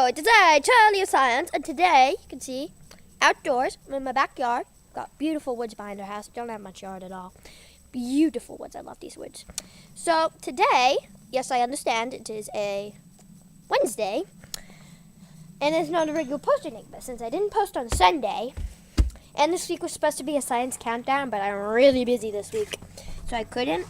Hello, today Charlie of Science, and today you can see outdoors. I'm in my backyard. Got beautiful woods behind our house. Don't have much yard at all. Beautiful woods. I love these woods. So today, yes, I understand it is a Wednesday, and it's not a regular posting day. But since I didn't post on Sunday, and this week was supposed to be a science countdown, but I'm really busy this week, so I couldn't.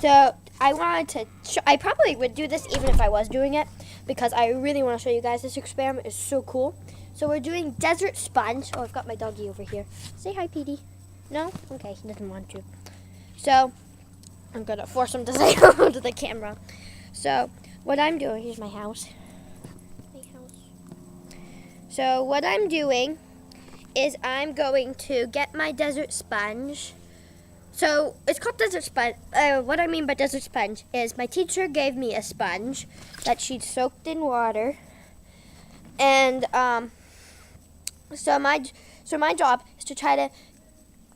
So I wanted to. I probably would do this even if I was doing it, because I really want to show you guys this experiment. Is so cool. So we're doing desert sponge. Oh, I've got my doggy over here. Say hi, Petey. No? Okay, he doesn't want to. So I'm gonna force him to say hello to the camera. So what I'm doing, here's my house. So what I'm doing is I'm going to get my desert sponge. So it's called desert sponge. What I mean by desert sponge is my teacher gave me a sponge that she'd soaked in water, and so my job is to try to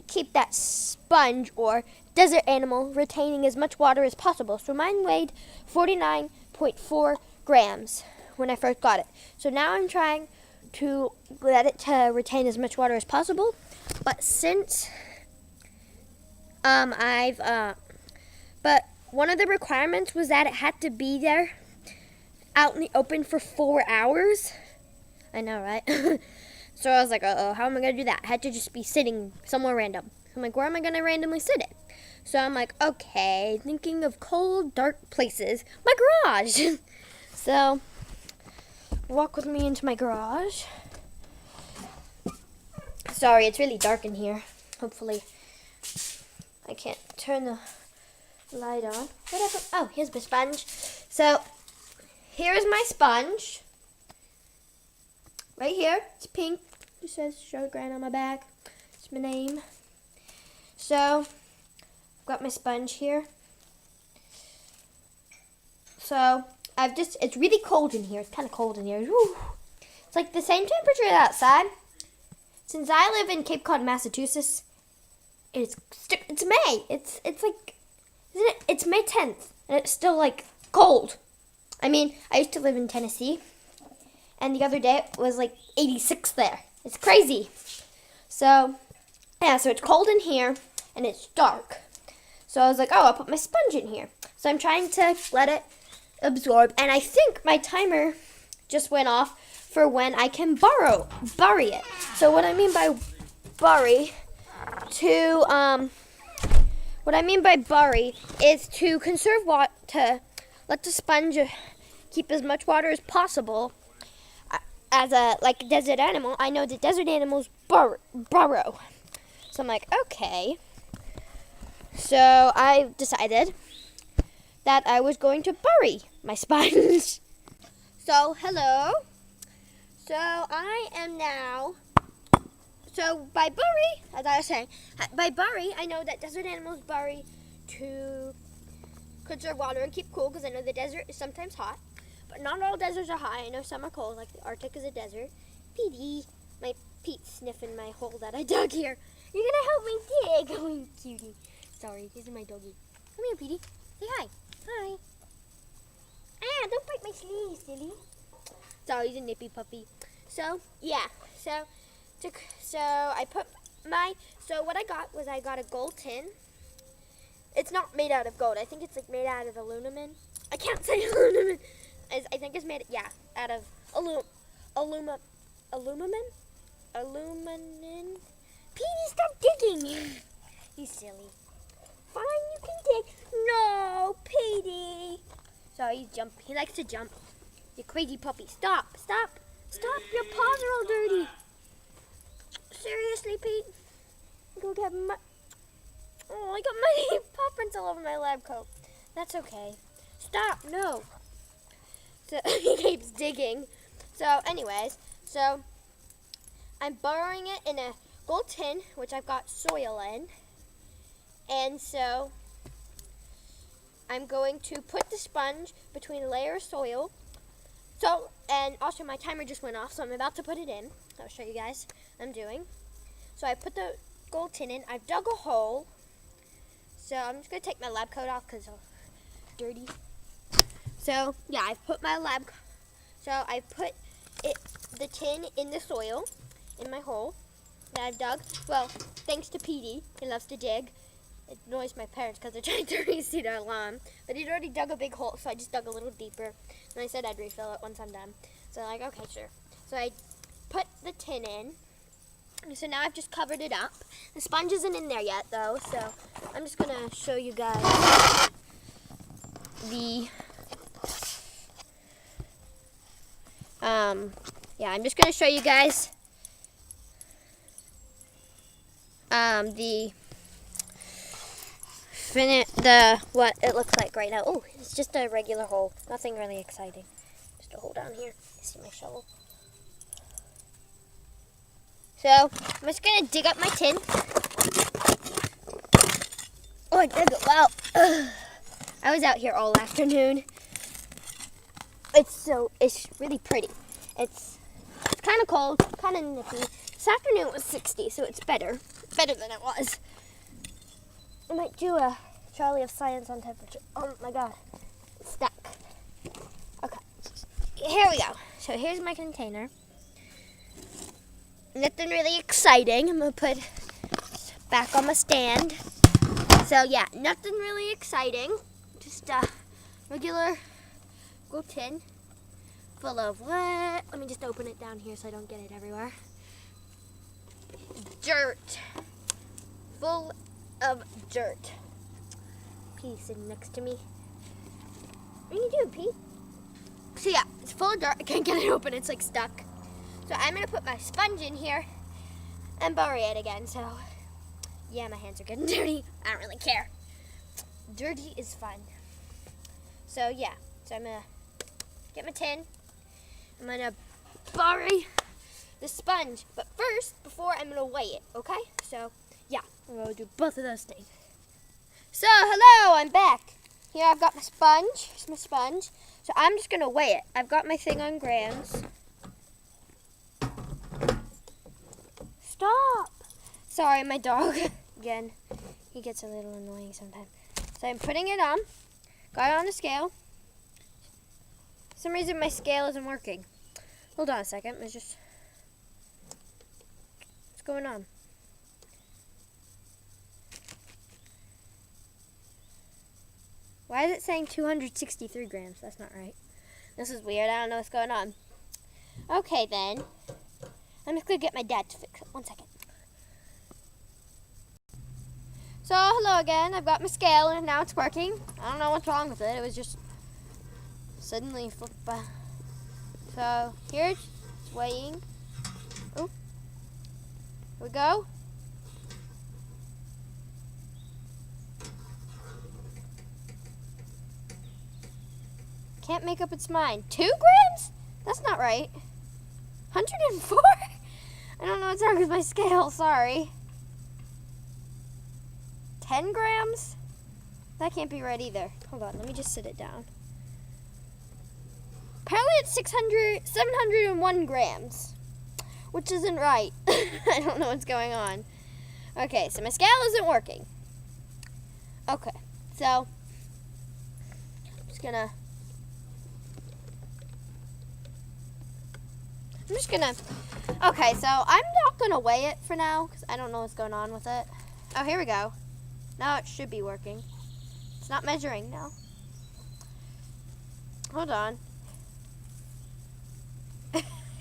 keep that sponge or desert animal retaining as much water as possible. So mine weighed 49.4 grams when I first got it. So now I'm trying to let it to retain as much water as possible, but since but one of the requirements was that it had to be there out in the open for 4 hours. I know, right? So I was like, uh-oh, how am I going to do that? I had to just be sitting somewhere random. I'm like, where am I going to randomly sit it? So I'm like, okay, thinking of cold, dark places. My garage! So, walk with me into my garage. Sorry, it's really dark in here. Hopefully I can't turn the light on. Oh, here's my sponge. So, here's my sponge. Right here. It's pink. It says Sugar Grant on my back. It's my name. So, I've got my sponge here. So, it's really cold in here. It's kind of cold in here. Whew. It's like the same temperature outside. Since I live in Cape Cod, Massachusetts, it's May. It's like, isn't it? It's May 10th, and it's still like cold. I mean, I used to live in Tennessee, and the other day it was like 86 there. It's crazy. So, yeah, so it's cold in here, and it's dark. So I was like, oh, I'll put my sponge in here. So I'm trying to let it absorb, and I think my timer just went off for when I can bury it. So what I mean by bury is to conserve water, to let the sponge keep as much water as possible. As a desert animal, I know that desert animals burrow. So I'm like, okay. So I decided that I was going to bury my sponge. So hello. So I am now. So by bury, as I was saying, I know that desert animals bury to conserve water and keep cool, because I know the desert is sometimes hot. But not all deserts are hot. I know some are cold, like the Arctic is a desert. Petey, my Pete's sniffing my hole that I dug here. You're gonna help me dig. Oh, cutie. Sorry, this is my doggy. Come here, Petey. Say hi. Hi. Ah, don't bite my sleeve, silly. Sorry, he's a nippy puppy. So, yeah. So what I got a gold tin. It's not made out of gold. I think it's like made out of aluminum. I can't say aluminum. I think it's made, out of aluminum. Petey, stop digging. You silly. Fine, you can dig. No, Petey. Sorry, he's jump. He likes to jump. You crazy puppy. Stop. Your paws are all dirty. Seriously, Pete? Go get mud. Oh, I got muddy paw prints all over my lab coat. That's okay. Stop. No. So he keeps digging. So anyways, I'm burying it in a gold tin, which I've got soil in. And so I'm going to put the sponge between a layer of soil. So, and also my timer just went off, so I'm about to put it in. I'll show you guys what I'm doing. So I put the gold tin in. I've dug a hole. So I'm just going to take my lab coat off because it's dirty. So, yeah, I've put my lab So I put the tin in the soil in my hole that I've dug. Well, thanks to Petey, he loves to dig. It annoys my parents because they're trying to reseed our lawn. But he'd already dug a big hole, so I just dug a little deeper. And I said I'd refill it once I'm done. So I'm like, okay, sure. So I put the tin in. So now I've just covered it up. The sponge isn't in there yet, though. So I'm just going to show you guys the... I'm just going to show you guys what it looks like right now. Oh, it's just a regular hole. Nothing really exciting. Just a hole down here. See my shovel. So I'm just gonna dig up my tin. Oh, I dug it. Wow. I was out here all afternoon. It's really pretty. It's kind of cold, kind of nippy. This afternoon it was 60, so it's better than it was. I might do a Charlie of Science on temperature. Oh my god, it's stuck. Okay, here we go. So here's my container. Nothing really exciting. I'm gonna put back on my stand. So yeah, nothing really exciting. Just a regular gold tin full of what? Let me just open it down here so I don't get it everywhere. Dirt. Full of dirt. Pea sitting next to me. What are you doing, Pea? So yeah, it's full of dirt. I can't get it open. It's like stuck. So I'm going to put my sponge in here and bury it again. So yeah, my hands are getting dirty. I don't really care. Dirty is fun. So yeah, so I'm going to get my tin. I'm going to bury the sponge. But first, before I'm going to weigh it, okay? So yeah, I'm going to do both of those things. So hello, I'm back. Here I've got my sponge. Here's my sponge. So I'm just going to weigh it. I've got my thing on grams. Stop! Sorry, my dog. Again, he gets a little annoying sometimes. So I'm putting it on. Got it on the scale. For some reason my scale isn't working. Hold on a second. What's going on? Why is it saying 263 grams? That's not right. This is weird. I don't know what's going on. Okay, then. I'm just going to get my dad to fix it. 1 second. So, hello again. I've got my scale and now it's working. I don't know what's wrong with it. It was just suddenly flip. So, here it's weighing. Oh. Here we go. Can't make up its mind. 2 grams? That's not right. 104? I don't know what's wrong with my scale, sorry. 10 grams? That can't be right either. Hold on, let me just sit it down. Apparently it's 701 grams, which isn't right. I don't know what's going on. Okay, so my scale isn't working. Okay, so I'm just gonna okay, so I'm not gonna weigh it for now because I don't know what's going on with it. Oh, here we go. Now it should be working. It's not measuring now. Hold on.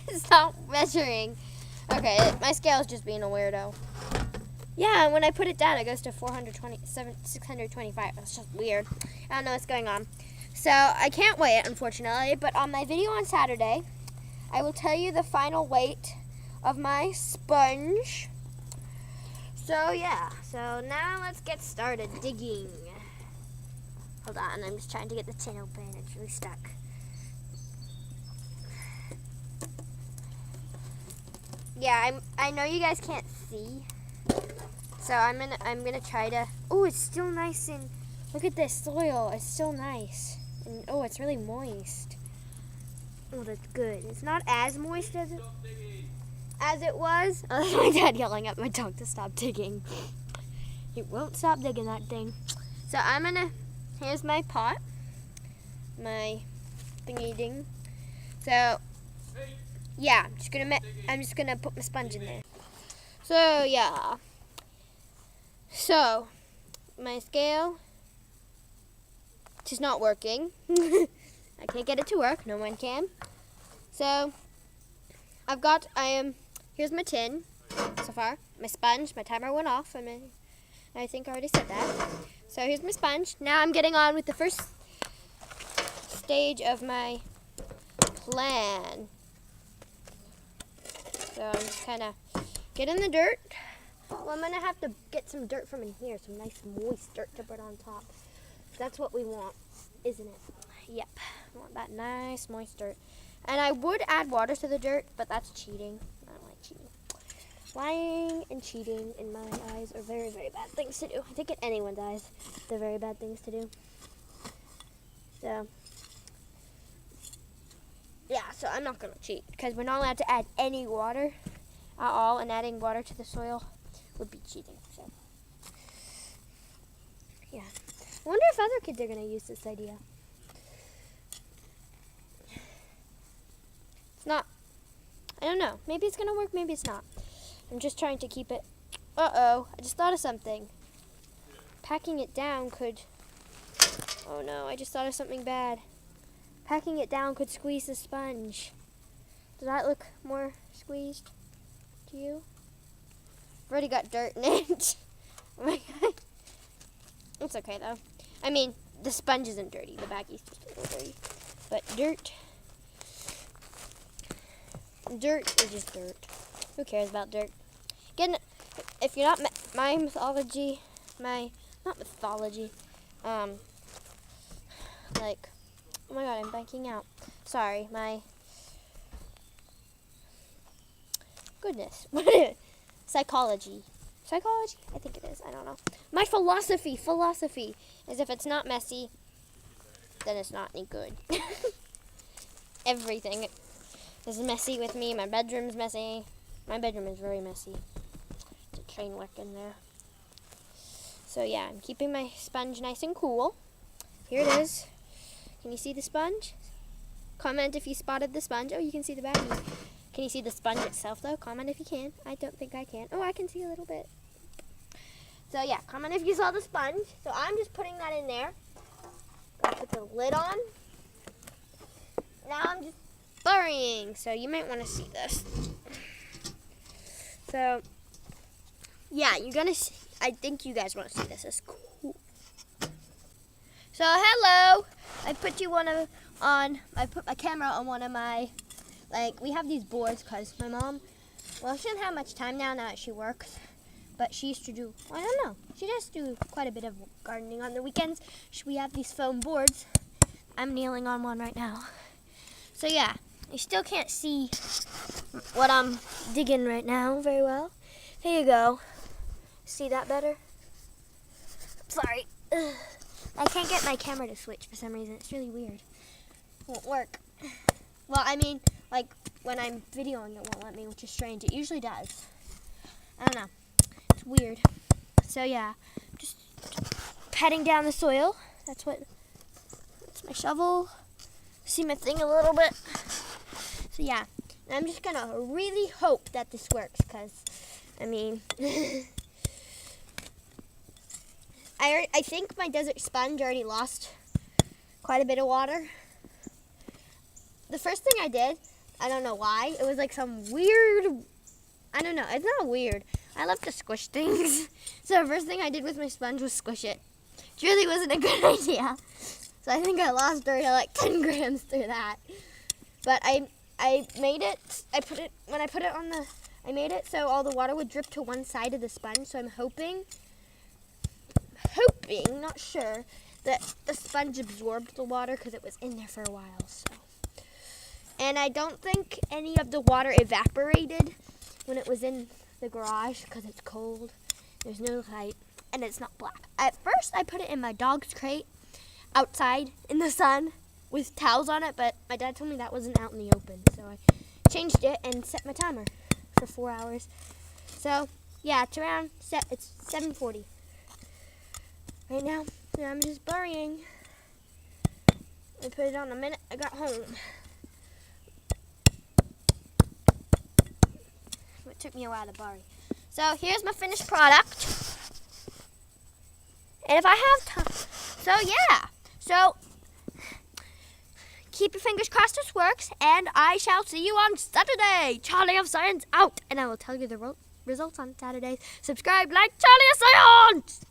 It's not measuring. Okay, my scale is just being a weirdo. Yeah, and when I put it down, it goes to 625. That's just weird. I don't know what's going on. So I can't weigh it, unfortunately, but on my video on Saturday, I will tell you the final weight of my sponge. So yeah, so now let's get started digging. Hold on, I'm just trying to get the tin open. It's really stuck. Yeah, I know you guys can't see. So I'm gonna try to. Oh, it's still nice and look at this soil. It's still nice. And oh, it's really moist. Oh, that's good. It's not as moist as it was. Oh, that's my dad yelling at my dog to stop digging. He won't stop digging that thing. So here's my pot. My thingy ding. So, yeah, I'm just gonna put my sponge in there. So, yeah. So, my scale is not working. I can't get it to work. No one can. So, here's my tin so far. My sponge, my timer went off. I think I already said that. So, here's my sponge. Now I'm getting on with the first stage of my plan. So, I'm just kind of getting the dirt. Well, I'm going to have to get some dirt from in here, some nice moist dirt to put on top. That's what we want, isn't it? Yep, I want that nice moist dirt. And I would add water to the dirt, but that's cheating. I don't like cheating. Lying and cheating, in my eyes, are very, very bad things to do. I think in anyone's eyes, they're very bad things to do. So, yeah, so I'm not going to cheat, because we're not allowed to add any water at all, and adding water to the soil would be cheating. So, yeah. I wonder if other kids are going to use this idea. It's not. I don't know. Maybe it's going to work, maybe it's not. I'm just trying to keep it. Uh-oh. I just thought of something. Packing it down could. Oh no, I just thought of something bad. Packing it down could squeeze the sponge. Does that look more squeezed to you? I've already got dirt in it. Oh my god. It's okay though. I mean, the sponge isn't dirty. The baggie's just a little dirty. But dirt is just dirt. Who cares about dirt? Again, if you're not not mythology, like, oh my god, I'm blanking out. Sorry, goodness. What is it? Psychology? I think it is. I don't know. My philosophy is if it's not messy, then it's not any good. Everything is messy with me. My bedroom's messy. My bedroom is very messy. It's a train wreck in there. So yeah, I'm keeping my sponge nice and cool. Here it is. Can you see the sponge? Comment if you spotted the sponge. Oh, you can see the baggie. Can you see the sponge itself, though? Comment if you can. I don't think I can. Oh, I can see a little bit. So, yeah, comment if you saw the sponge. So, I'm just putting that in there. Gonna put the lid on. Now, I'm just burying. So, you might want to see this. So, yeah, you're going to see. I think you guys want to see this. It's cool. So, hello. I put my camera on one of my, we have these boards because my mom, well, she doesn't have much time now that she works, but she used to do, I don't know, she does do quite a bit of gardening on the weekends. We have these foam boards. I'm kneeling on one right now. So yeah, you still can't see what I'm digging right now very well. Here you go. See that better? Sorry. Ugh. I can't get my camera to switch for some reason. It's really weird. It won't work. Well, I mean, when I'm videoing, it won't let me, which is strange. It usually does. I don't know. It's weird. So, yeah. Just patting down the soil. That's my shovel. See my thing a little bit. So, yeah. And I'm just going to really hope that this works because, I mean... I think my desert sponge already lost quite a bit of water. The first thing I did, I don't know why, it was like some weird, I don't know, it's not weird. I love to squish things. So the first thing I did with my sponge was squish it. Which really wasn't a good idea. So I think I lost already like 10 grams through that. But I made it, I made it so all the water would drip to one side of the sponge. So I'm hoping, not sure, that the sponge absorbed the water because it was in there for a while. So, and I don't think any of the water evaporated when it was in the garage because it's cold. There's no light and it's not black. At first, I put it in my dog's crate outside in the sun with towels on it, but my dad told me that wasn't out in the open, so I changed it and set my timer for 4 hours. So yeah, it's 7:40. Right now, I'm just burying. I put it on the minute I got home. took me a while to bury. So here's my finished product. And if I have time, so yeah. So keep your fingers crossed this works, and I shall see you on Saturday. Charlie of Science out, and I will tell you the results on Saturday. Subscribe, like Charlie of Science.